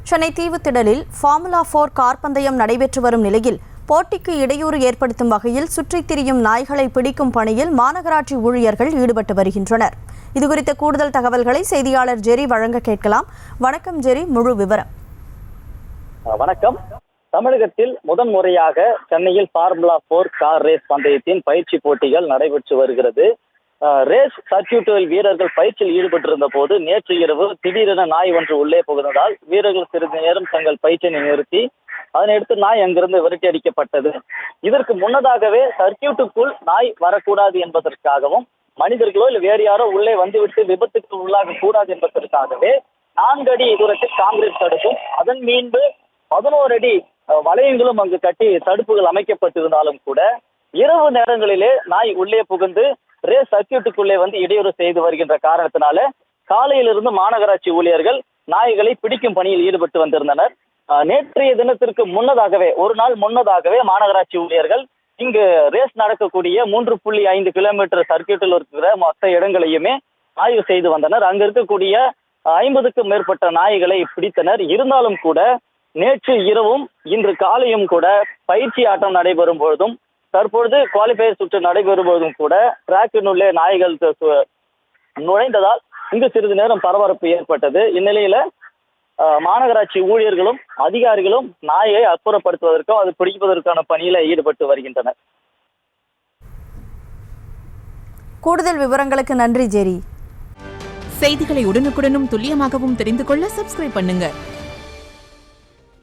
Chennai தீவுத்திடலில் formula 4 car பந்தயம் நடைபெற்று வரும் நிலையில் போட்டிக்கு இடையூறு ஏற்படுத்தும் வகையில் சுற்றித் திரியும் நாய்களை பிடிக்கும் பணியில் மாநகராட்சி ஊழியர்கள் ஈடுபட்டு வருகின்றனர். இதுகுறித்த கூடுதல் தகவல்களை செய்தியாளர் ஜெரி வழங்க கேட்கலாம். வணக்கம் ஜெரி, முழு விவரம். வணக்கம். தமிழகத்தில் முதன்முறையாக சென்னையில் ஃபார்முலா 4 கார் ரேஸ் பந்தயத்தின் பயிற்சி போட்டிகள் நடைபெற்று வருகிறது. ரேஸ் சர்க்கியூட்டில் வீரர்கள் பயிற்சியில் ஈடுபட்டிருந்த போது நேற்று இரவு திடீரென நாய் ஒன்று உள்ளே புகுந்ததால் வீரர்கள் சிறிது நேரம் தங்கள் பயிற்சியை நிறுத்தி அதனையடுத்து நாய் அங்கிருந்து விரட்டி அடிக்கப்பட்டது. இதற்கு முன்னதாகவே சர்க்கியூட்டுக்குள் நாய் வரக்கூடாது என்பதற்காகவும் மனிதர்களோ இல்லை வேறு யாரோ உள்ளே வந்துவிட்டு விபத்துக்கு உள்ளாக கூடாது என்பதற்காகவே 4 அடி தூரத்தில் காங்கிரீட் தடுப்பும் அதன் மீது 11 அடி வளையங்களும் அங்கு கட்டி தடுப்புகள் அமைக்கப்பட்டிருந்தாலும் கூட இரவு நேரங்களிலே நாய் உள்ளே புகுந்து ரேஸ் சர்க்கியூட்டுக்குள்ளே வந்து இடையூறு செய்து வருகின்ற காரணத்தினால காலையிலிருந்து மாநகராட்சி ஊழியர்கள் நாய்களை பிடிக்கும் பணியில் ஈடுபட்டு வந்திருந்தனர். நேற்றைய தினத்திற்கு முன்னதாகவே ஒரு நாள் முன்னதாகவே மாநகராட்சி ஊழியர்கள் இங்கு ரேஸ் நடக்கக்கூடிய 3.5 கிலோமீட்டர் சர்க்கியூட்டில் இருக்கிற மொத்த இடங்களையுமே ஆய்வு செய்து வந்தனர். அங்கு இருக்கக்கூடிய 50க்கும் மேற்பட்ட நாய்களை பிடித்தனர். இருந்தாலும் கூட நேற்று இரவும் இன்று காலையும் கூட பயிற்சி ஆட்டம் நடைபெறும் பொழுதும் தற்பொழுது குவாலிஃபயர் சுற்று நடைபெறும் போதும் கூட டிராக்கினுள்ளே நாய்கள் நுழைந்ததால் இங்கு சிறிது நேரம் பரபரப்பு ஏற்பட்டது. இந்நிலையில மாநகராட்சி ஊழியர்களும் அதிகாரிகளும் நாயை அப்புறப்படுத்துவதற்கோ அது பிடிப்பதற்கான பணியில ஈடுபட்டு வருகின்றனர். கூடுதல் விவரங்களுக்கு நன்றி ஜெரி. செய்திகளை உடனுக்குடனும் துல்லியமாகவும் தெரிந்து கொள்ள சப்ஸ்கிரைப் பண்ணுங்க.